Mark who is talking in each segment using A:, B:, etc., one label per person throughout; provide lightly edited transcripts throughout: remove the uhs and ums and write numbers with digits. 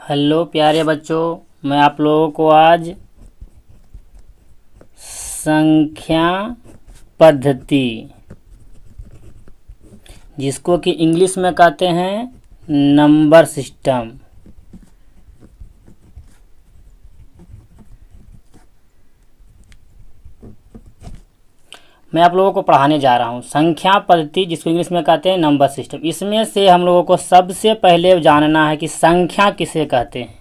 A: Hello प्यारे बच्चों, मैं आप लोगों को आज संख्या पद्धति, जिसको कि इंग्लिश में कहते हैं नंबर सिस्टम, मैं आप लोगों को पढ़ाने जा रहा हूँ। संख्या पद्धति जिसको इंग्लिश में कहते हैं नंबर सिस्टम। इसमें से हम लोगों को सबसे पहले जानना है कि संख्या किसे कहते हैं।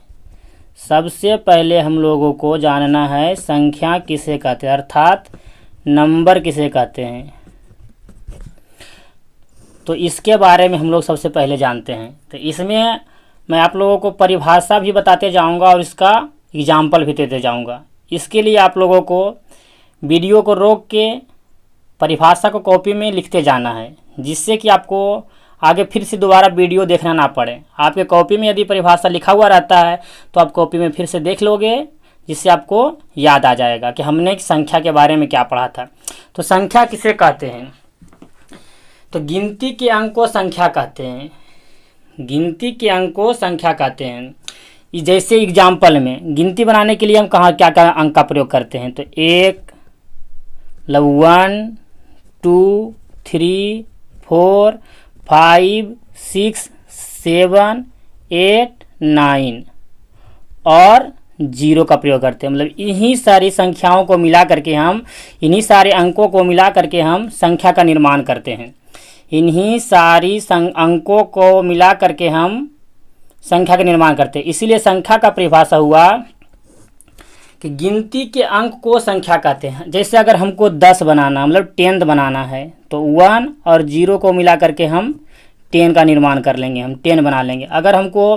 A: सबसे पहले हम लोगों को जानना है संख्या किसे कहते हैं, अर्थात नंबर किसे कहते हैं। तो इसके बारे में हम लोग सबसे पहले जानते हैं। तो इसमें मैं आप लोगों को परिभाषा भी बताते जाऊंगा और इसका एग्जाम्पल भी देते जाऊंगा। इसके लिए आप लोगों को वीडियो को रोक के परिभाषा को कॉपी में लिखते जाना है, जिससे कि आपको आगे फिर से दोबारा वीडियो देखना ना पड़े। आपके कॉपी में यदि परिभाषा लिखा हुआ रहता है तो आप कॉपी में फिर से देख लोगे, जिससे आपको याद आ जाएगा कि हमने संख्या के बारे में क्या पढ़ा था। तो संख्या किसे कहते हैं? तो गिनती के अंक को संख्या कहते हैं। गिनती के अंक को संख्या कहते हैं। जैसे एग्जाम्पल में गिनती बनाने के लिए हम कहाँ क्या क्या अंक का प्रयोग करते हैं? तो 1, 1, 2, 3, 4, 5, 6, 7, 8, 9 और 0 का प्रयोग करते हैं। मतलब इन्हीं सारी संख्याओं को मिला करके हम, इन्हीं सारे अंकों को मिला करके हम संख्या का निर्माण करते हैं। इन्हीं सारी अंकों को मिला करके हम संख्या का निर्माण करते हैं। इसीलिए संख्या का परिभाषा हुआ कि गिनती के अंक को संख्या कहते हैं। जैसे अगर हमको 10 बनाना, मतलब 10 बनाना है, तो 1 और 0 को मिला करके हम 10 का निर्माण कर लेंगे, हम 10 बना लेंगे। अगर हमको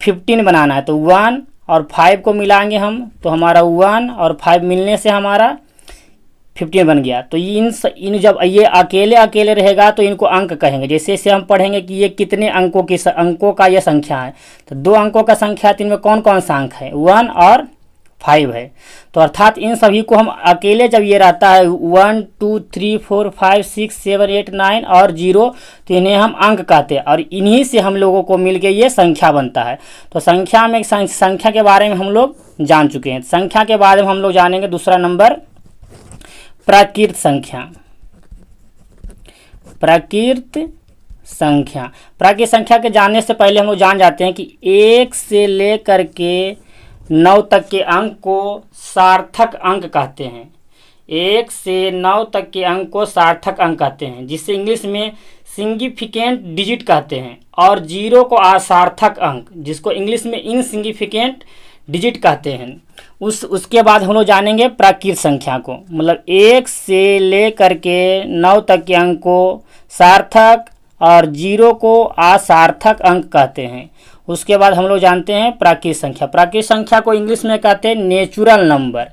A: 15 बनाना है तो 1 और 5 को मिलाएंगे हम, तो हमारा 1 और 5 मिलने से हमारा 15 बन गया। तो इन जब ये अकेले अकेले रहेगा तो इनको अंक कहेंगे। जैसे जैसे हम पढ़ेंगे कि ये कितने अंकों का ये संख्या है, तो 2 अंकों का संख्या, तो इनमें कौन कौन सा अंक है? 1 और 5 है। तो अर्थात इन सभी को हम अकेले, जब ये रहता है 1, 2, 3, 4, 5, 6, 7, 8, 9 और 0, तो इन्हें हम अंक कहते हैं। और इन्हीं से हम लोगों को मिलके ये संख्या बनता है। तो संख्या में संख्या के बारे में हम लोग जान चुके हैं। संख्या के बाद में हम लोग जानेंगे दूसरा नंबर, प्राकृत संख्या। प्राकृत संख्या। प्राकृत संख्या के जानने से पहले हम लोग जान जाते हैं कि 1 से लेकर के 9 तक के अंक को सार्थक अंक कहते हैं। 1 से 9 तक के अंक को सार्थक अंक कहते हैं, जिसे इंग्लिश में सिग्निफिकेंट डिजिट कहते हैं। और 0 को असार्थक अंक, जिसको इंग्लिश में इनसिग्निफिकेंट डिजिट कहते हैं। उसके बाद हम लोग जानेंगे प्राकृत संख्या को। मतलब 1 से लेकर के 9 तक के अंक को सार्थक और 0 को असार्थक अंक कहते हैं। उसके बाद हम लोग जानते हैं प्राकृत संख्या। प्राकृत संख्या को इंग्लिश में कहते हैं natural number,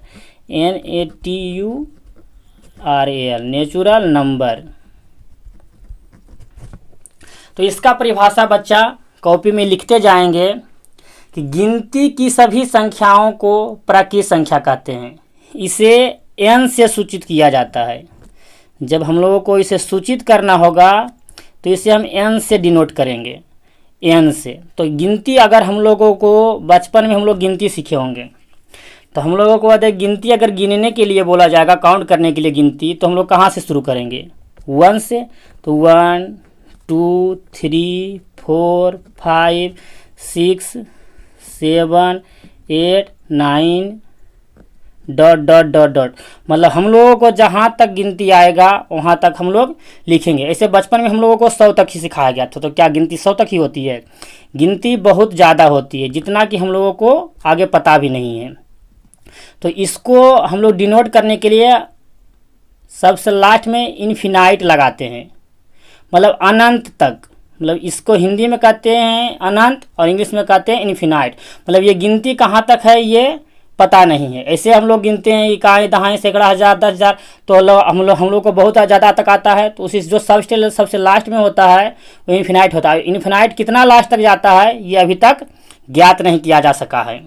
A: NATURAL, natural number. तो इसका परिभाषा बच्चा कॉपी में लिखते जाएंगे कि गिनती की सभी संख्याओं को प्राकृत संख्या कहते हैं। इसे n से सूचित किया जाता है। जब हम लोगों को इसे सूचित करना होगा तो इसे हम n से डिनोट करेंगे, n से। तो गिनती, अगर हम लोगों को बचपन में हम लोग गिनती सीखे होंगे, तो हम लोगों को गिनती अगर गिनने के लिए बोला जाएगा, काउंट करने के लिए गिनती, तो हम लोग कहाँ से शुरू करेंगे? 1 से। तो 1, 2, 3, 4, 5, 6, 7, 8, 9 ... मतलब हम लोगों को जहाँ तक गिनती आएगा वहाँ तक हम लोग लिखेंगे। ऐसे बचपन में हम लोगों को 100 तक ही सिखाया गया था। तो क्या गिनती 100 तक ही होती है? गिनती बहुत ज़्यादा होती है, जितना कि हम लोगों को आगे पता भी नहीं है। तो इसको हम लोग डिनोट करने के लिए सबसे लास्ट में इनफिनाइट लगाते हैं, मतलब अनंत तक। मतलब इसको हिंदी में कहते हैं अनंत और इंग्लिश में कहते हैं इनफिनाइट। मतलब ये गिनती कहाँ तक है ये पता नहीं है। ऐसे हम लोग गिनते हैं इकाई, दहाई, सैकड़ा, 1000, 10,000, तो हम लोग को बहुत ज़्यादा तक आता है। तो उसी जो सबसे लास्ट में होता है वो इनफिनाइट होता है। इनफिनाइट कितना लास्ट तक जाता है ये अभी तक ज्ञात नहीं किया जा सका है।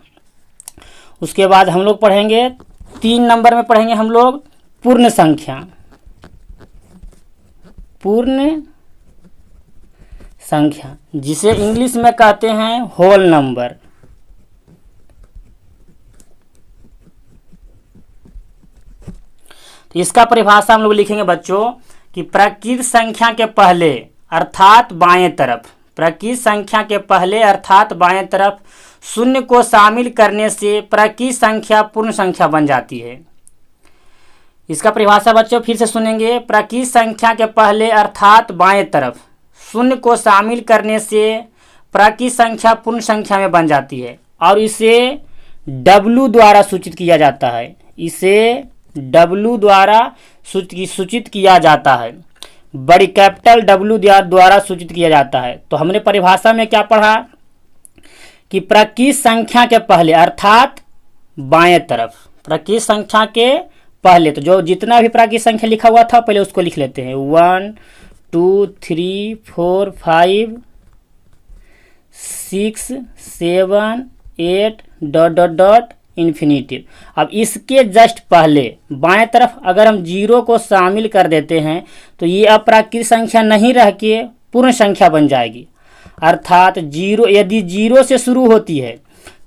A: उसके बाद हम लोग पढ़ेंगे 3 नंबर में पढ़ेंगे हम लोग पूर्ण संख्या। पूर्ण संख्या जिसे इंग्लिश में कहते हैं होल नंबर। तो इसका परिभाषा हम लोग लिखेंगे बच्चों कि प्राकृत संख्या के पहले अर्थात बाएं तरफ, प्राकृत संख्या के पहले अर्थात बाएं तरफ शून्य को शामिल करने से प्राकृत संख्या पूर्ण संख्या बन जाती है। इसका परिभाषा बच्चों फिर से सुनेंगे। प्राकृत संख्या के पहले अर्थात बाएं तरफ शून्य को शामिल करने से प्राकृत संख्या पूर्ण संख्या में बन जाती है और इसे W द्वारा सूचित किया जाता है। इसे W द्वारा सूचित किया जाता है, बड़ी कैपिटल W द्वारा सूचित किया जाता है। तो हमने परिभाषा में क्या पढ़ा कि प्राकृत संख्या के पहले अर्थात बाएं तरफ, प्राकृत संख्या के पहले, तो जो जितना भी प्राकृत संख्या लिखा हुआ था पहले उसको लिख लेते हैं। 1 2 3 4 5 6 7 8 ... इन्फिनिटिव। अब इसके जस्ट पहले बाएं तरफ अगर हम 0 को शामिल कर देते हैं तो ये अब प्राकृत संख्या नहीं रह के पूर्ण संख्या बन जाएगी। अर्थात 0 यदि 0 से शुरू होती है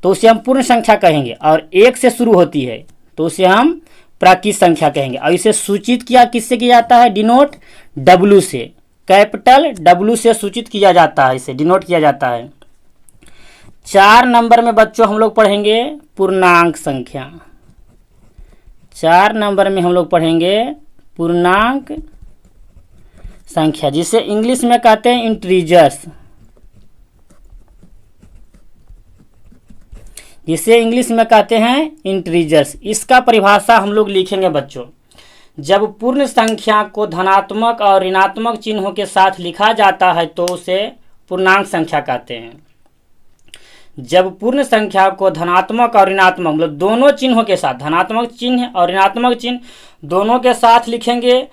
A: तो उसे हम पूर्ण संख्या कहेंगे और 1 से शुरू होती है तो उसे हम प्राकृत संख्या कहेंगे। और इसे सूचित किया किससे किया जाता है? डिनोट W से, कैपिटल W से सूचित किया जाता है, इसे डिनोट किया जाता है। 4 नंबर में बच्चों हम लोग पढ़ेंगे पूर्णांक संख्या। 4 नंबर में हम लोग पढ़ेंगे पूर्णांक संख्या, जिसे इंग्लिश में कहते हैं इंटीजर्स, जिसे इंग्लिश में कहते हैं इंटीजर्स। इसका परिभाषा हम लोग लिखेंगे बच्चों। जब पूर्ण संख्या को धनात्मक और ऋणात्मक चिन्हों के साथ लिखा जाता है तो उसे पूर्णांक संख्या कहते हैं। जब पूर्ण संख्या को धनात्मक और ऋणात्मक मतलब दोनों चिन्हों के साथ, धनात्मक चिन्ह और ऋणात्मक चिन्ह दोनों के साथ लिखेंगे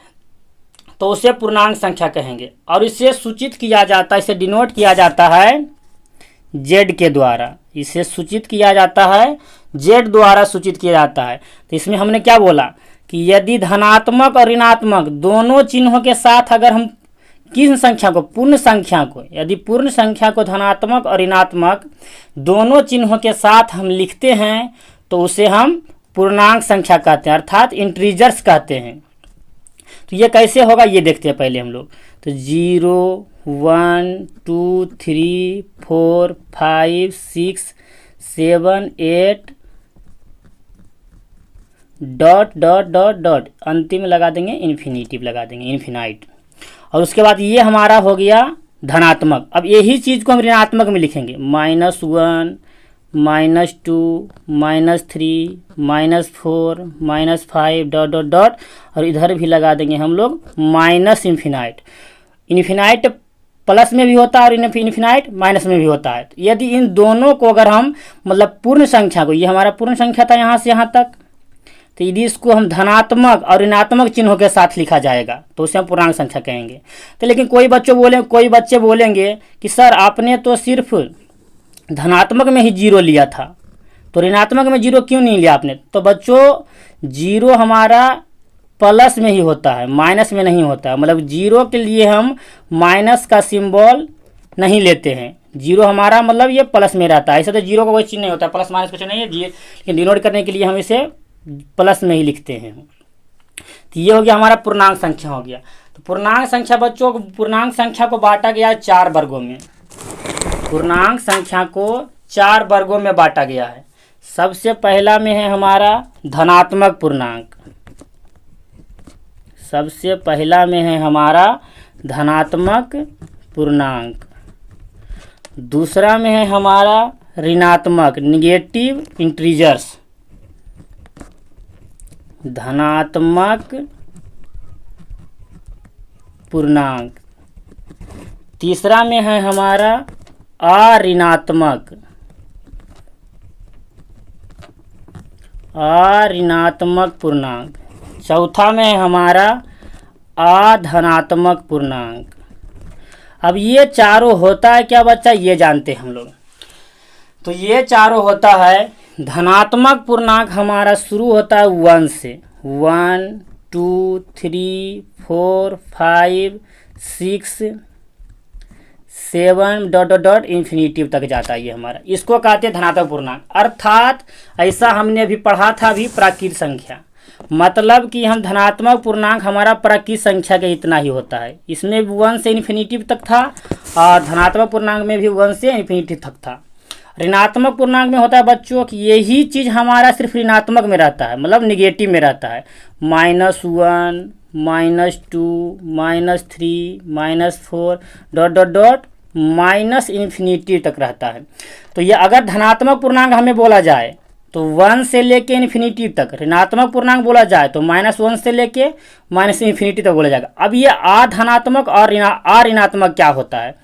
A: तो उसे पूर्णांक संख्या कहेंगे। और इसे सूचित किया जाता है, इसे डिनोट किया जाता है Z के द्वारा। इसे सूचित किया जाता है Z द्वारा सूचित किया जाता है। तो इसमें हमने क्या बोला कि यदि धनात्मक और ऋणात्मक दोनों चिन्हों के साथ अगर हम किस संख्या को, पूर्ण संख्या को, यदि पूर्ण संख्या को धनात्मक और ऋणात्मक दोनों चिन्हों के साथ हम लिखते हैं तो उसे हम पूर्णांक संख्या कहते हैं, अर्थात इंटीजर्स कहते हैं। तो ये कैसे होगा ये देखते हैं पहले हम लोग। तो 0 1 2 3 4 5 6 7 8 ... अंतिम लगा देंगे इन्फिनिटिव, लगा देंगे इन्फिनाइट। और उसके बाद ये हमारा हो गया धनात्मक। अब यही चीज़ को हम ऋणात्मक में लिखेंगे -1 -2 -3 -4 -5 ... और इधर भी लगा देंगे हम लोग माइनस इन्फिनाइट। इन्फिनाइट प्लस में भी होता है और इन्फिनाइट माइनस में भी होता है। यदि इन दोनों को अगर हम मतलब पूर्ण संख्या को, ये हमारा पूर्ण संख्या था यहाँ से यहाँ तक, तो यदि इसको हम धनात्मक और ऋणात्मक चिन्हों के साथ लिखा जाएगा तो उसे हम पूर्णांक संख्या कहेंगे। तो लेकिन कोई बच्चे बोलेंगे कि सर आपने तो सिर्फ धनात्मक में ही 0 लिया था, तो ऋणात्मक में 0 क्यों नहीं लिया आपने? तो बच्चों 0 हमारा प्लस में ही होता है, माइनस में नहीं होता है। मतलब 0 के लिए हम माइनस का सिंबल नहीं लेते हैं। 0 हमारा मतलब ये प्लस में रहता है। ऐसे तो 0 का कोई चिन्ह नहीं होता, प्लस माइनस कुछ नहीं है, लेकिन डिनोट करने के लिए हम इसे प्लस में ही लिखते हैं। तो ये हो गया हमारा पूर्णांक संख्या हो गया। तो पूर्णांक संख्या बच्चों, पूर्णांक संख्या को बांटा गया 4 वर्गों में। पूर्णांक संख्या को 4 वर्गों में बांटा गया है। सबसे पहला में है हमारा धनात्मक पूर्णांक। सबसे पहला में है हमारा धनात्मक पूर्णांक। दूसरा में है हमारा ऋणात्मक, निगेटिव इंटीजर्स, धनात्मक पूर्णांक। तीसरा में है हमारा अऋणात्मक, अऋणात्मक पूर्णांक। चौथा में है हमारा अधनात्मक पूर्णांक। अब ये चारों होता है क्या बच्चा, ये जानते हैं हम लोग। तो ये चारों होता है, धनात्मक पूर्णांक हमारा शुरू होता है 1 से, 1 2 3 4 5 6 7 ... इन्फिनिटिव तक जाता है ये हमारा। इसको कहते हैं धनात्मक पूर्णांक। अर्थात ऐसा हमने अभी पढ़ा था, अभी प्राकृत संख्या। मतलब कि हम धनात्मक पूर्णांक हमारा प्राकृत संख्या के इतना ही होता है। इसमें 1 से इन्फिनिटी तक था और धनात्मक पूर्णांक में भी 1 से इन्फिनिटी तक था। ऋणात्मक पूर्णांक में होता है बच्चों कि यही चीज़ हमारा सिर्फ ऋणात्मक में रहता है, मतलब निगेटिव में रहता है। -1, -2, -3, -4 dot dot dot minus infinity तक रहता है। तो ये अगर धनात्मक पूर्णांक हमें बोला जाए तो 1 से लेके इन्फिनिटी तक, ऋणात्मक पूर्णांक बोला जाए तो -1 से लेके -इन्फिनिटी तक बोला जाएगा। अब ये अधनात्मक और ऋणात्मक क्या होता है,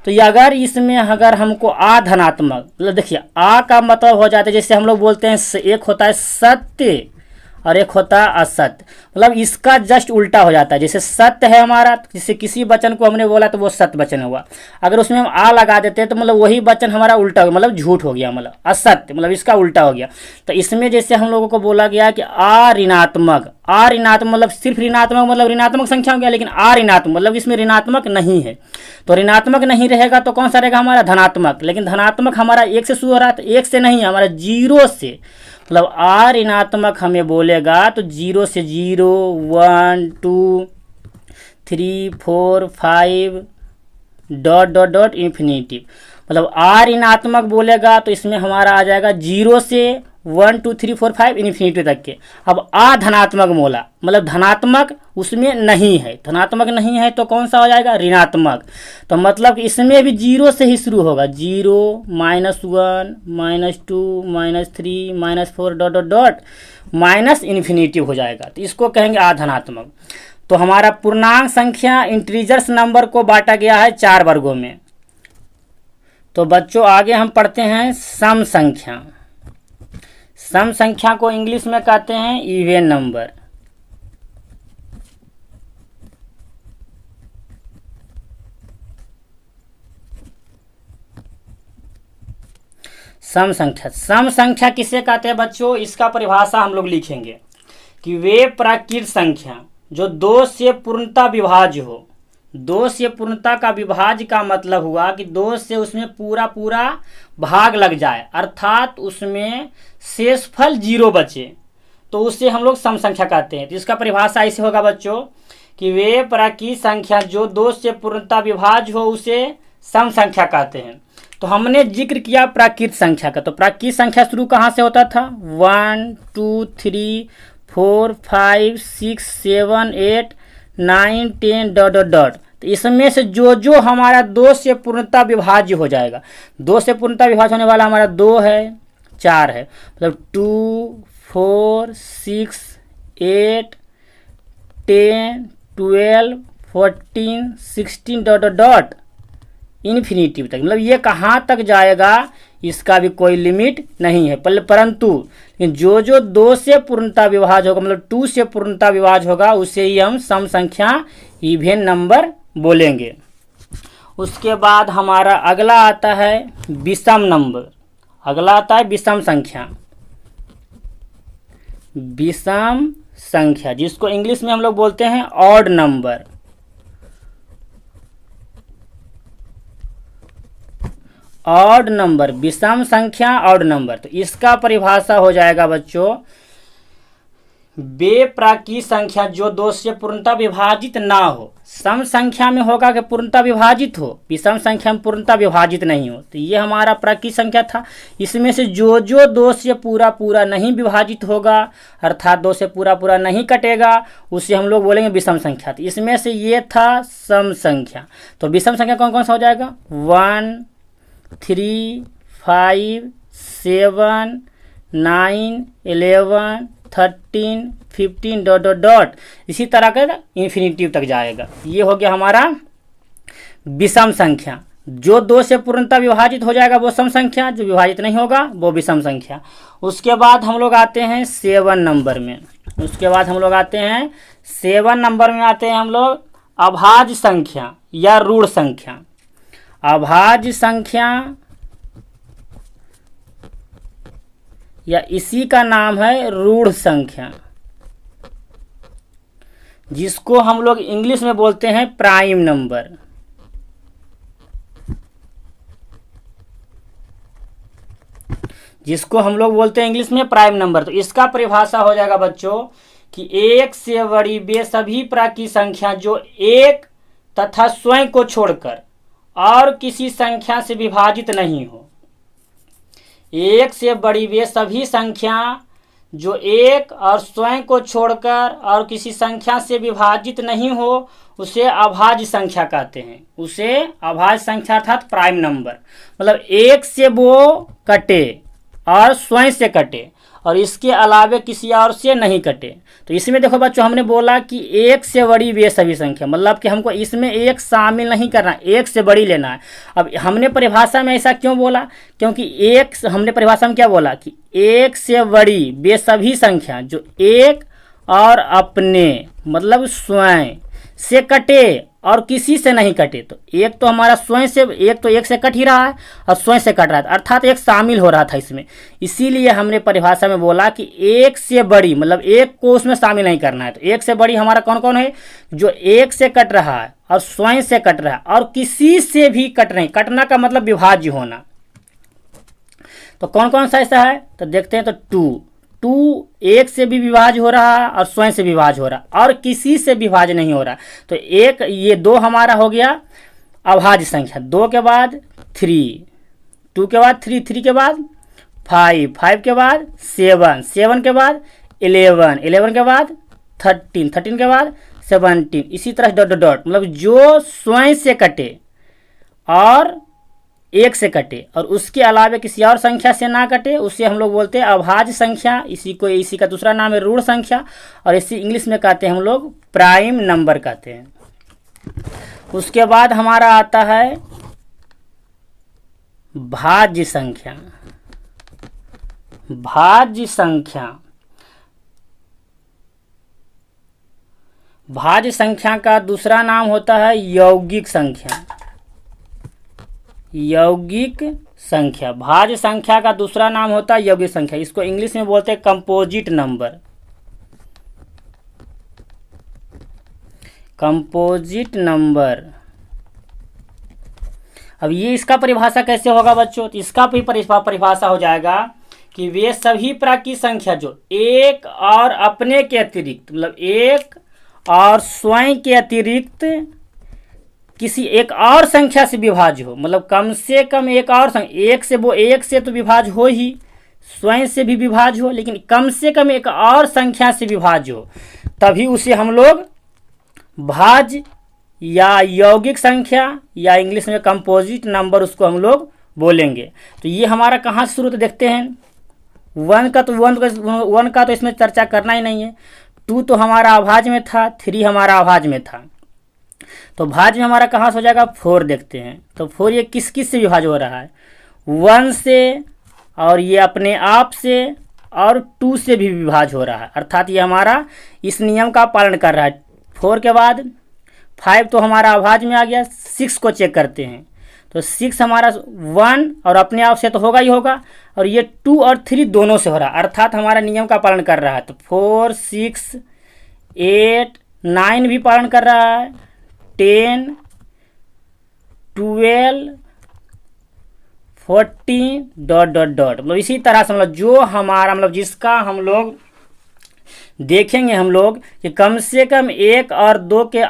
A: तो ये अगर हमको अधनात्मक, मतलब देखिए आ का मतलब हो जाता है, जैसे हम लोग बोलते हैं एक होता है सत्य और एक होता है असत्य, मतलब इसका जस्ट उल्टा हो जाता है। जैसे सत्य है हमारा, जैसे किसी वचन को हमने बोला तो वो सत्य वचन हुआ, अगर उसमें हम आ लगा देते हैं तो मतलब वही वचन हमारा उल्टा हो गया, मतलब झूठ हो गया, मतलब असत्य, मतलब इसका उल्टा हो गया। तो इसमें जैसे हम लोगों को बोला गया कि अऋणात्मक मतलब सिर्फ ऋणात्मक, मतलब ऋणात्मक संख्या हो गया, लेकिन अऋणात्मक मतलब इसमें ऋणात्मक नहीं है। तो ऋणात्मक नहीं रहेगा तो कौन सा रहेगा हमारा धनात्मक, लेकिन धनात्मक हमारा 1 से शुरू हो रहा है, तो 1 से नहीं, हमारा 0 से, मतलब अऋणात्मक हमें बोलेगा तो 0 से 0, 1, 2, 3, 4, 5 डॉट डॉट डॉट इन्फिनिटी। मतलब अऋणात्मक बोलेगा तो इसमें हमारा आ जाएगा 0 से 1, 2, 3, 4, 5 इन्फिनिटी तक के। अब अधनात्मक बोला मतलब धनात्मक उसमें नहीं है, धनात्मक नहीं है तो कौन सा हो जाएगा ऋणात्मक। तो मतलब कि इसमें भी 0 से ही शुरू होगा, 0, -1, -2, -3, -4 dot dot dot minus infinity हो जाएगा, तो इसको कहेंगे अधनात्मक। तो हमारा पूर्णांक संख्या इंटीजर्स नंबर को बांटा गया है 4 वर्गों में। तो बच्चों आगे हम पढ़ते हैं सम संख्या। सम संख्या को इंग्लिश में कहते हैं इवन नंबर। सम संख्या किसे कहते हैं बच्चों, इसका परिभाषा हम लोग लिखेंगे कि वे प्राकृत संख्या जो 2 से पूर्णता विभाज्य हो। 2 से पूर्णता का विभाज्य का मतलब हुआ कि 2 से उसमें पूरा भाग लग जाए, अर्थात उसमें शेषफल 0 बचे, तो उससे हम लोग सम संख्या कहते हैं। तो इसका परिभाषा ऐसे होगा बच्चों कि वे प्राकृत संख्या जो 2 से पूर्णता विभाज्य हो उसे सम संख्या कहते हैं। तो हमने जिक्र किया प्राकृत संख्या का, तो प्राकृत संख्या शुरू कहाँ से होता था, 1, 2, 3, 4, 5, 6, 7, 8, 9, 10 डॉट डॉट डॉट। तो इसमें से जो हमारा 2 से पूर्णता विभाज्य हो जाएगा, 2 से पूर्णता विभाज्य होने वाला हमारा 2 है, 4 है, मतलब 2, 4, 6, 8, 10, 12, 14, 16 डॉट डॉट डॉट इन्फिनिटी तक। मतलब ये कहाँ तक जाएगा इसका भी कोई लिमिट नहीं है, परंतु जो 2 से पूर्णता विभाज्य होगा, मतलब 2 से पूर्णता विभाज्य होगा, उसे ही हम सम संख्या इवन नंबर बोलेंगे। उसके बाद हमारा अगला आता है विषम नंबर। अगला आता है विषम संख्या। विषम संख्या जिसको इंग्लिश में हम लोग बोलते हैं ऑड नंबर। ऑड नंबर, विषम संख्या ऑड नंबर। तो इसका परिभाषा हो जाएगा बच्चों, वे प्राकृत संख्या जो 2 से पूर्णता विभाजित ना हो। सम संख्या में होगा कि पूर्णता विभाजित हो, विषम संख्या में पूर्णता विभाजित नहीं हो। तो ये हमारा प्राकृत संख्या था। इसमें से जो 2 से पूरा नहीं विभाजित होगा, अर्थात 2 से पूरा नहीं कटेगा, उसे हम लोग बोलेंगे विषम संख्या। तो इसमें से ये था सम संख्या। तो विषम संख्या कौन कौन सा हो जाएगा, 1, 3, 5, 7, 9, 11, 13, 15 डॉट डॉट डॉट इसी तरह का इन्फिनिटी तक जाएगा। ये हो गया हमारा विषम संख्या। जो 2 से पूर्णता विभाजित हो जाएगा वो सम संख्या, जो विभाजित नहीं होगा वो विषम संख्या। उसके बाद हम लोग आते हैं 7 नंबर में। उसके बाद हम लोग आते हैं 7 नंबर में आते हैं हम लोग अभाज्य संख्या या ऋण संख्या। अभाज्य संख्या या इसी का नाम है ऋण संख्या, जिसको हम लोग इंग्लिश में बोलते हैं प्राइम नंबर। जिसको हम लोग बोलते हैं इंग्लिश में प्राइम नंबर। तो इसका परिभाषा हो जाएगा बच्चों कि एक से बड़ी वे सभी प्राकृतिक संख्या जो एक तथा स्वयं को छोड़कर और किसी संख्या से विभाजित नहीं हो। एक से बड़ी वे सभी संख्या जो एक और स्वयं को छोड़कर और किसी संख्या से विभाजित नहीं हो उसे अभाज्य संख्या कहते हैं। उसे अभाज्य संख्या अर्थात प्राइम नंबर, मतलब एक से वो कटे और स्वयं से कटे और इसके अलावे किसी और से नहीं कटे। तो इसमें देखो बच्चों, हमने बोला कि एक से बड़ी वे सभी संख्या, मतलब कि हमको इसमें एक शामिल नहीं करना, एक से बड़ी लेना है। अब हमने परिभाषा में ऐसा क्यों बोला, क्योंकि एक हमने परिभाषा में क्या बोला कि एक से बड़ी वे सभी संख्या जो एक और अपने मतलब स्वयं से कटे और किसी से नहीं कटे। तो एक तो हमारा स्वयं से, एक तो एक से कट ही रहा है और स्वयं से कट रहा था, अर्थात एक शामिल हो रहा था इसमें। इसीलिए हमने परिभाषा में बोला कि एक से बड़ी मतलब एक को उसमें शामिल नहीं करना है। तो एक से बड़ी हमारा कौन कौन है, जो एक से कट रहा है और स्वयं से कट रहा है और किसी से भी कट नहीं। कटना का मतलब विभाज्य होना। तो कौन कौन सा ऐसा है, तो देखते हैं। तो टू एक से भी विभाज्य हो रहा है और स्वयं से विभाज्य हो रहा है और किसी से विभाज्य नहीं हो रहा। तो एक ये दो हमारा हो गया अभाज्य संख्या। दो के बाद थ्री, टू के बाद थ्री, थ्री के बाद फाइव, फाइव के बाद सेवन, सेवन के बाद 11, 11 के बाद 13, 13 के बाद 17, इसी तरह डॉट डॉट डॉट, मतलब जो स्वयं से कटे और एक से कटे और उसके अलावा किसी और संख्या से ना कटे उसे हम लोग बोलते हैं अभाज्य संख्या। इसी का दूसरा नाम है ऋण संख्या और इसी इंग्लिश में कहते हैं हम लोग प्राइम नंबर कहते हैं। उसके बाद हमारा आता है भाज्य संख्या। भाज्य संख्या, भाज्य संख्या का दूसरा नाम होता है यौगिक संख्या। यौगिक संख्या, भाज्य संख्या का दूसरा नाम होता है यौगिक संख्या। इसको इंग्लिश में बोलते हैं कंपोजिट नंबर। Composite number. अब ये इसका परिभाषा कैसे होगा बच्चों, तो इसका भी परिभाषा हो जाएगा कि वे सभी प्राकृतिक संख्या जो एक और अपने के अतिरिक्त मतलब एक और स्वयं के अतिरिक्त किसी एक और संख्या से विभाज्य हो, मतलब कम से कम एक और संख्या, एक से वो एक से तो विभाज्य हो ही, स्वयं से भी विभाज्य हो, लेकिन कम से कम एक और संख्या से विभाज्य हो, तभी उसे हम लोग भाज्य या यौगिक संख्या या इंग्लिश में कंपोजिट नंबर उसको हम लोग बोलेंगे। तो ये हमारा कहाँ से शुरू, तो देखते हैं वन का तो इसमें चर्चा करना ही नहीं है। टू तो हमारा अभाज्य में था, थ्री हमारा अभाज्य में था, तो भाज्य में हमारा कहाँ से हो जाएगा, फोर। देखते हैं तो फोर ये किस किस से विभाज्य हो रहा है, वन से और ये अपने आप से और टू से भी विभाज्य हो रहा है, अर्थात ये हमारा इस नियम का पालन कर रहा है। फोर के बाद फाइव तो हमारा अभाज्य में आ गया। सिक्स को चेक करते हैं तो सिक्स हमारा वन और अपने आप से तो होगा ही होगा और ये टू और थ्री दोनों से हो रहा है, अर्थात हमारा नियम का पालन कर रहा है। तो 4, 6, 8, 9 भी पालन कर रहा है, 10, 12, 14 डॉट डॉट डॉट, मतलब इसी तरह से मतलब जो हमारा मतलब जिसका हम लोग देखेंगे हम लोग कि कम से कम एक और दो के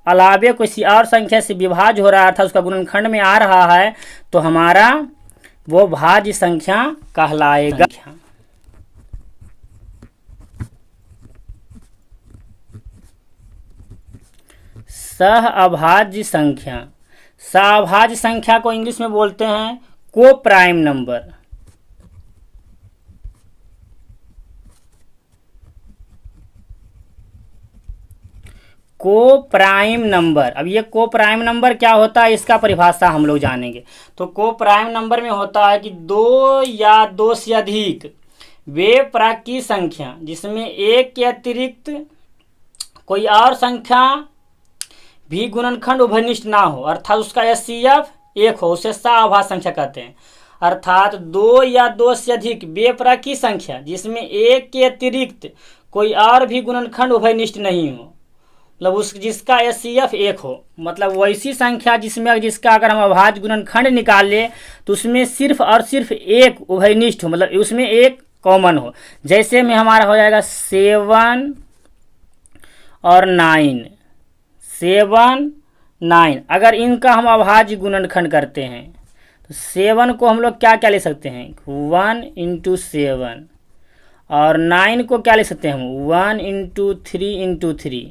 A: अलावे किसी और संख्या से विभाज्य हो रहा था, उसका गुणनखंड में आ रहा है, तो हमारा वो भाज्य संख्या कहलाएगा। सह अभाज्य संख्या। सहअभाज्य संख्या को इंग्लिश में बोलते हैं को प्राइम नंबर। को प्राइम नंबर। अब ये को प्राइम नंबर क्या होता है, इसका परिभाषा हम लोग जानेंगे। तो को प्राइम नंबर में होता है कि दो या दो से अधिक वे प्राकृतिक संख्या जिसमें एक के अतिरिक्त कोई और संख्या भी गुणनखंड उभयनिष्ठ ना हो, अर्थात उसका एचसीएफ एक हो, उसे सहअभाज्य संख्या कहते हैं। अर्थात दो या दो से अधिक वे प्राकृतिक संख्या जिसमें एक के अतिरिक्त कोई और भी गुणनखंड उभयनिष्ठ नहीं हो, मतलब जिसका एचसीएफ एक हो, मतलब वैसी संख्या जिसका अगर हम अभाज्य गुणनखंड निकाल ले तो उसमें सिर्फ और सिर्फ एक उभयनिष्ठ हो, मतलब उसमें एक कॉमन हो। जैसे में हमारा हो जाएगा 7, और 9, 7, 9। अगर इनका हम अभाज्य गुणनखंड करते हैं तो 7 को हम लोग क्या क्या ले सकते हैं, 1 × 7, और 9 को क्या ले सकते हैं हम, 1 × 3 × 3।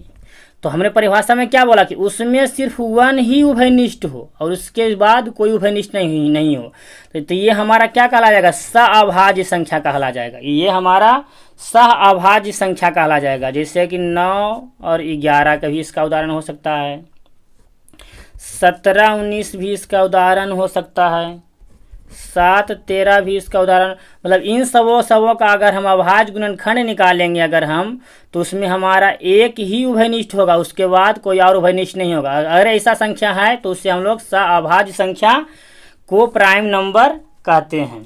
A: तो हमने परिभाषा में क्या बोला कि उसमें सिर्फ 1 ही उभयनिष्ठ हो और उसके बाद कोई उभयनिष्ठ नहीं हो। तो ये हमारा क्या कहला जाएगा, सअभाज्य संख्या कहला जाएगा। ये हमारा सअभाज्य संख्या कहला जाएगा। जैसे कि 9 और 11 का भी इसका उदाहरण हो सकता है, 17, 19 भी इसका उदाहरण हो सकता है, 7, 13 भी इसका उदाहरण। मतलब इन सबों का अगर हम अभाज्य गुणनखंड निकालेंगे अगर हम, तो उसमें हमारा एक ही उभयनिष्ठ होगा, उसके बाद कोई और उभयनिष्ठ नहीं होगा। अगर ऐसा संख्या है तो उससे हम लोग सअभाज्य संख्या को प्राइम नंबर कहते हैं।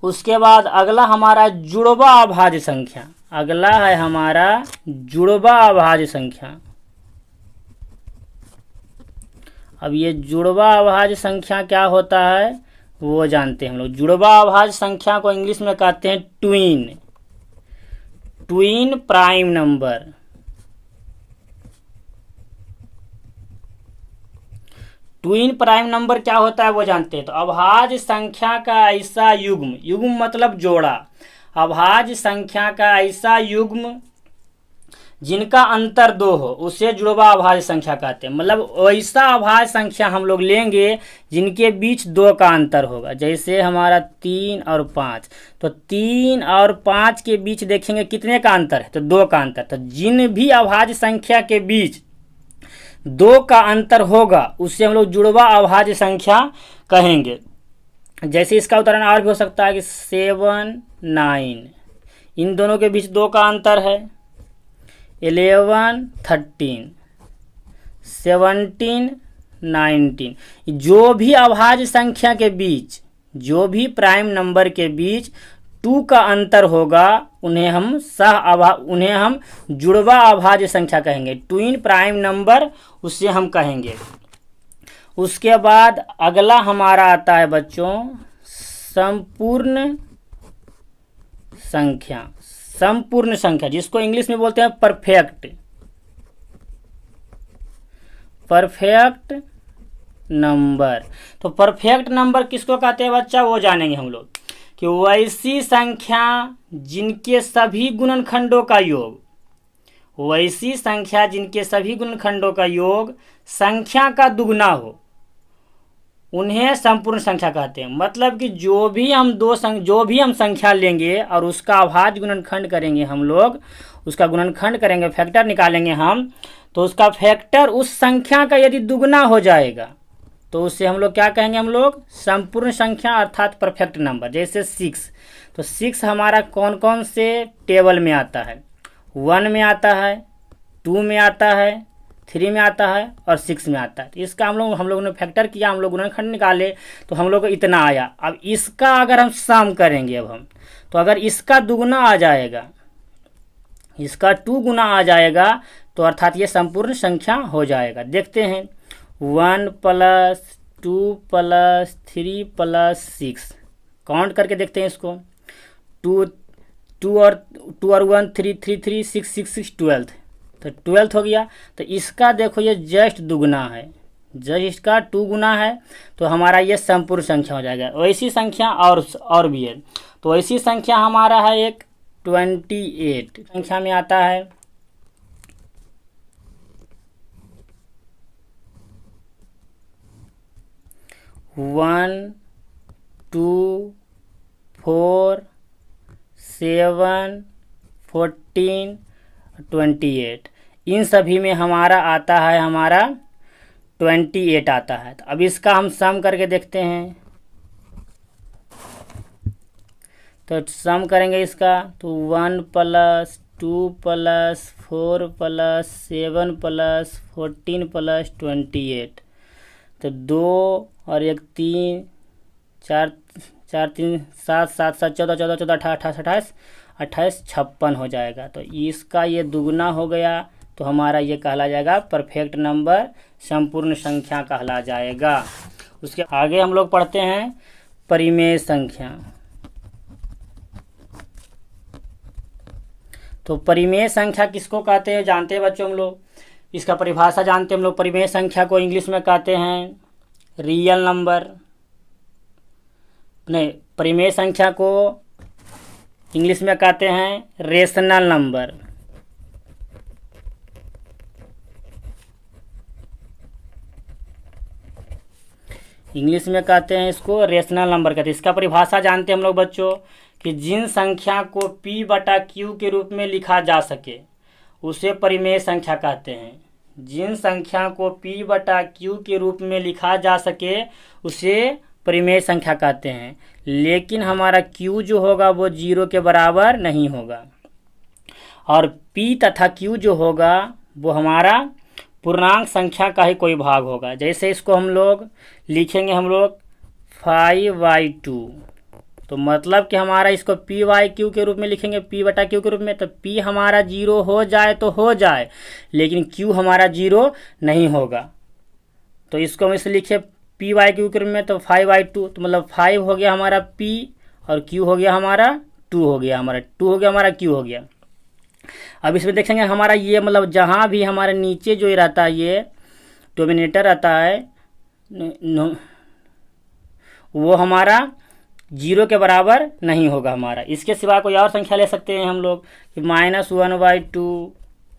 A: उसके बाद अगला हमारा जुड़वा अभाज्य संख्या। अगला है हमारा जुड़वा अभाज्य संख्या। अब ये जुड़वा अभाज्य संख्या क्या होता है वो जानते हैं हम लोग। जुड़वा अभाज्य संख्या को इंग्लिश में कहते हैं twin prime number. Twin prime number क्या होता है वो जानते हैं। तो अभाज्य संख्या का ऐसा युग्म, युग्म मतलब जोड़ा, अभाज्य संख्या का ऐसा युग्म जिनका अंतर 2 हो उसे जुड़वा अभाज्य संख्या कहते हैं। मतलब वैसा अभाज्य संख्या हम लोग लेंगे जिनके बीच 2 का अंतर होगा। जैसे हमारा 3 और 5, तो 3 और 5 के बीच देखेंगे कितने का अंतर है, तो 2 का अंतर। तो जिन भी अभाज्य संख्या के बीच 2 का अंतर होगा उससे हम लोग जुड़वा अभाज्य संख्या कहेंगे। जैसे इसका उदाहरण और भी हो सकता है कि 7, 9, इन दोनों के बीच 2 का अंतर है। 11, 13, 17, 19, जो भी अभाज्य संख्या के बीच, जो भी प्राइम नंबर के बीच 2 का अंतर होगा उन्हें हम जुड़वा अभाज्य संख्या कहेंगे। ट्विन प्राइम नंबर उससे हम कहेंगे। उसके बाद अगला हमारा आता है बच्चों संपूर्ण संख्या। संपूर्ण संख्या जिसको इंग्लिश में बोलते हैं परफेक्ट नंबर। तो परफेक्ट नंबर किसको कहते हैं बच्चा, वो जानेंगे हम लोग कि वैसी संख्या जिनके सभी गुणनखंडों का योग, वैसी संख्या जिनके सभी गुणनखंडों का योग संख्या का दुगना हो उन्हें संपूर्ण संख्या कहते हैं। मतलब कि जो भी हम संख्या लेंगे और उसका अभाज्य गुणनखंड करेंगे हम लोग, उसका गुणनखंड करेंगे, फैक्टर निकालेंगे हम, तो उसका फैक्टर उस संख्या का यदि दुगना हो जाएगा तो उससे हम लोग क्या कहेंगे, हम लोग संपूर्ण संख्या अर्थात परफेक्ट नंबर। जैसे 6, तो 6 हमारा कौन कौन से टेबल में आता है, 1 में आता है, 2 में आता है, 3 में आता है और 6 में आता है। तो इसका हम लोग ने फैक्टर किया, हम लोग गुणनखंड निकाले तो हम लोग को इतना आया। अब इसका अगर हम सम करेंगे अब हम, तो अगर इसका दुगुना आ जाएगा, इसका 2 गुना आ जाएगा तो अर्थात ये संपूर्ण संख्या हो जाएगा। देखते हैं 1 + 2 + 3 + 6, काउंट करके देखते हैं इसको। 2 और 1 3 3 3 6 6 6 12, तो 12 हो गया। तो इसका देखो ये जस्ट दुगुना है, जस्ट इसका 2 गुना है, तो हमारा ये संपूर्ण संख्या हो जाएगा। वैसी संख्या और भी है। तो वैसी संख्या हमारा है एक 28 संख्या में आता है। 1 2 4 7 14 28, इन सभी में हमारा आता है, हमारा 28 आता है। तो अब इसका हम सम करके देखते हैं। तो सम करेंगे इसका, तो 1 + 2 + 4 + 7 + 14 + 28, तो 2 और 1 3 4 4 3 7 7 7 14 14 14 18 28 28 56 हो जाएगा। तो इसका ये दुगना हो गया, तो हमारा ये कहला जाएगा परफेक्ट नंबर, संपूर्ण संख्या कहला जाएगा। उसके आगे हम लोग पढ़ते हैं परिमेय संख्या। तो परिमेय संख्या किसको कहते हैं जानते हैं बच्चों हम लोग, इसका परिभाषा जानते हैं हम लोग। परिमेय संख्या को इंग्लिश में कहते हैं रियल नंबर, नहीं, परिमेय संख्या को इंग्लिश में कहते हैं रेशनल नंबर। इंग्लिश में कहते हैं इसको रेशनल नंबर कहते हैं। इसका परिभाषा जानते हैं हम लोग बच्चों कि जिन संख्या को P बटा Q के रूप में लिखा जा सके उसे परिमेय संख्या कहते हैं। जिन संख्या को P बटा Q के रूप में लिखा जा सके उसे परिमेय संख्या कहते हैं, लेकिन हमारा Q जो होगा वो 0 के बराबर नहीं होगा और P तथा Q जो होगा वो हमारा पूर्णांक संख्या का ही कोई भाग होगा। जैसे इसको हम लोग लिखेंगे हम लोग 5/2, तो मतलब कि हमारा इसको P/Q के रूप में लिखेंगे, P बटा Q के रूप में। तो P हमारा 0 हो जाए तो हो जाए, लेकिन Q हमारा 0 नहीं होगा। तो इसको हम इसे लिखे P/Q के रूप में, तो 5/2, तो मतलब 5 हो गया हमारा P और Q हो गया हमारा 2 हो गया हमारा 2 हो गया हमारा Q हो गया। अब इसमें देखेंगे हमारा ये मतलब जहाँ भी हमारे नीचे जो रहता है ये डोमिनेटर रहता है वो हमारा 0 के बराबर नहीं होगा हमारा। इसके सिवा कोई और संख्या ले सकते हैं हम लोग कि -1/2,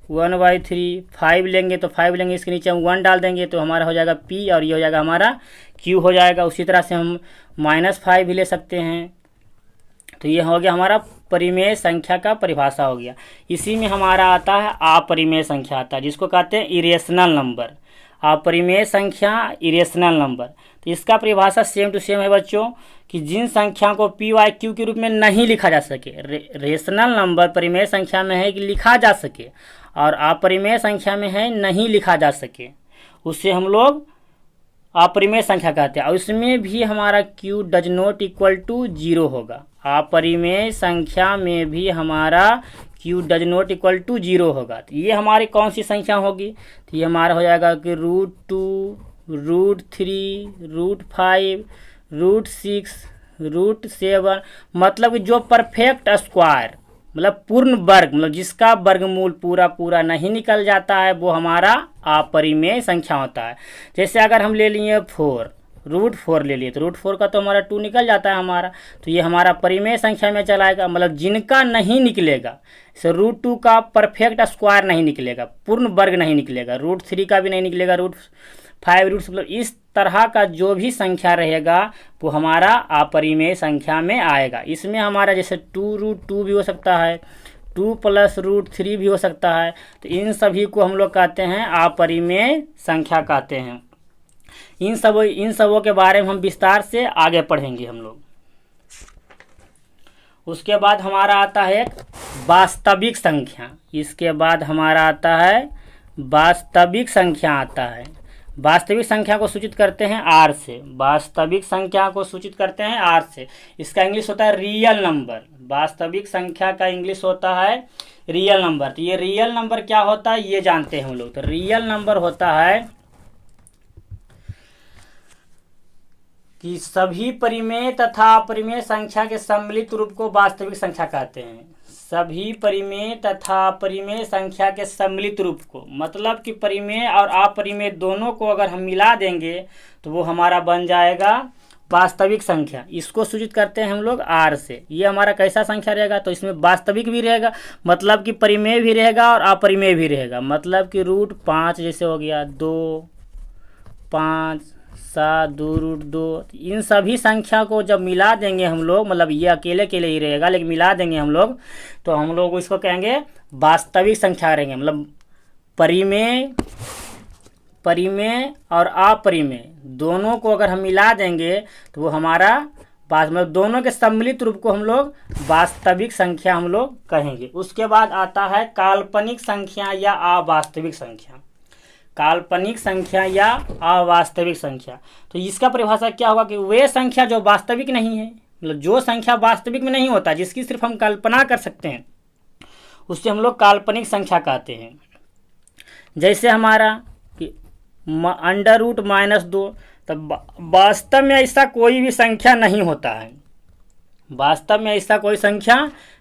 A: 1/3, 5 लेंगे तो 5 लेंगे, इसके नीचे हम 1 डाल देंगे तो हमारा हो जाएगा P और ये हो जाएगा हमारा Q हो जाएगा। उसी तरह से हम -5 भी ले सकते हैं। तो ये हो गया हमारा परिमेय संख्या का परिभाषा हो गया। इसी में हमारा आता है अपरिमेय संख्या आता है, जिसको कहते हैं इरेशनल नंबर। अपरिमेय संख्या इरेशनल नंबर, तो इसका परिभाषा सेम टू सेम है बच्चों कि जिन संख्या को P/Q के रूप में नहीं लिखा जा सके। रेशनल नंबर परिमेय संख्या में है कि लिखा जा सके और अपरिमेय संख्या में है नहीं लिखा जा सके, उससे हम लोग अपरिमेय संख्या कहते हैं। और उसमें भी हमारा Q does not equal to 0 होगा। अपरिमेय संख्या में भी हमारा Q does not equal to 0 होगा। तो ये हमारी कौन सी संख्या होगी, तो ये हमारा हो जाएगा कि √2, √3, √5, √6, √7, मतलब कि जो परफेक्ट स्क्वायर मतलब पूर्ण वर्ग, मतलब जिसका वर्गमूल पूरा नहीं निकल जाता है वो हमारा अपरिमेय संख्या होता है। जैसे अगर हम ले लिए 4, √4 ले लिए तो √4 का तो हमारा 2 निकल जाता है हमारा, तो ये हमारा परिमेय संख्या में चलाएगा। मतलब जिनका नहीं निकलेगा, जैसे √2 का परफेक्ट स्क्वायर नहीं निकलेगा, पूर्ण वर्ग नहीं निकलेगा, √3 का भी नहीं निकलेगा, √5, मतलब इस तरह का जो भी संख्या रहेगा वो हमारा अपरिमेय संख्या में आएगा। इसमें हमारा जैसे 2√2 भी हो सकता है, 2 + √3 भी हो सकता है। तो इन सभी को हम लोग कहते हैं अपरिमेय संख्या कहते हैं। इन सबों के बारे में हम विस्तार से आगे पढ़ेंगे हम लोग। उसके बाद हमारा आता है वास्तविक संख्या। इसके बाद हमारा आता है वास्तविक संख्या आता है। वास्तविक संख्या को सूचित करते हैं R से। वास्तविक संख्या को सूचित करते हैं R से। इसका इंग्लिश होता है रियल नंबर। वास्तविक संख्या का इंग्लिश होता है रियल नंबर। तो ये रियल नंबर क्या होता है ये जानते हैं हम लोग। तो रियल नंबर होता है कि सभी परिमेय तथा अपरिमेय संख्या के सम्मिलित रूप को वास्तविक संख्या कहते हैं। सभी परिमेय तथा अपरिमेय संख्या के सम्मिलित रूप को, मतलब कि परिमेय और अपरिमेय दोनों को अगर हम मिला देंगे तो वो हमारा बन जाएगा वास्तविक संख्या। इसको सूचित करते हैं हम लोग R से। ये हमारा कैसा संख्या रहेगा, तो इसमें वास्तविक भी रहेगा, मतलब कि परिमेय भी रहेगा और अपरिमेय भी रहेगा। मतलब कि √5 जैसे हो गया 2, 5, 7, 2√2, इन सभी संख्या को जब मिला देंगे हम लोग, मतलब ये अकेले ही रहेगा लेकिन मिला देंगे हम लोग, तो हम लोग इसको कहेंगे वास्तविक संख्या रहेंगे। मतलब परिमेय और अपरिमेय दोनों को अगर हम मिला देंगे तो वो हमारा मतलब दोनों के सम्मिलित रूप को हम लोग वास्तविक संख्या हम लोग कहेंगे। उसके बाद आता है काल्पनिक संख्या या अवास्तविक संख्या। काल्पनिक संख्या या अवास्तविक संख्या, तो इसका परिभाषा क्या होगा कि वे संख्या जो वास्तविक नहीं है, मतलब जो संख्या वास्तविक में नहीं होता, जिसकी सिर्फ हम कल्पना कर सकते हैं, उससे हम लोग काल्पनिक संख्या कहते हैं। जैसे हमारा √-2, तब वास्तव में ऐसा कोई भी संख्या नहीं होता है। वास्तव में ऐसा कोई संख्या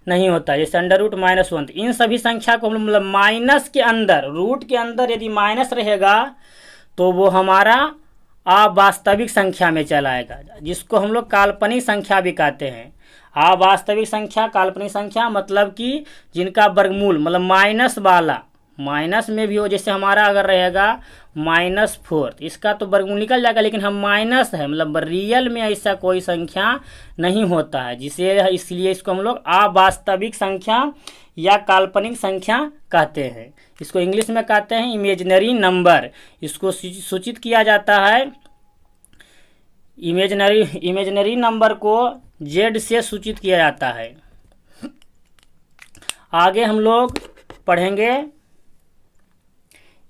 A: नहीं होता। जैसे √-1, इन सभी संख्या को हम मतलब माइनस के अंदर, रूट के अंदर यदि माइनस रहेगा तो वो हमारा अवास्तविक संख्या में चला आएगा, जिसको हम लोग काल्पनिक संख्या भी कहते हैं। अवास्तविक संख्या, काल्पनिक संख्या मतलब कि जिनका वर्गमूल मतलब माइनस वाला, माइनस में भी हो, जैसे हमारा अगर रहेगा -4, इसका तो वर्गमूल निकल जाएगा, लेकिन हम माइनस है मतलब रियल में ऐसा कोई संख्या नहीं होता है, जिसे इसलिए इसको हम लोग अवास्तविक संख्या या काल्पनिक संख्या कहते हैं। इसको इंग्लिश में कहते हैं इमेजिनरी नंबर। इसको सूचित किया जाता है, इमेजिनरी नंबर को Z से सूचित किया जाता है। आगे हम लोग पढ़ेंगे,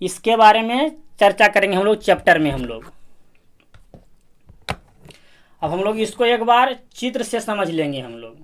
A: इसके बारे में चर्चा करेंगे हम लोग चैप्टर में। अब हम लोग इसको एक बार चित्र से समझ लेंगे हम लोग।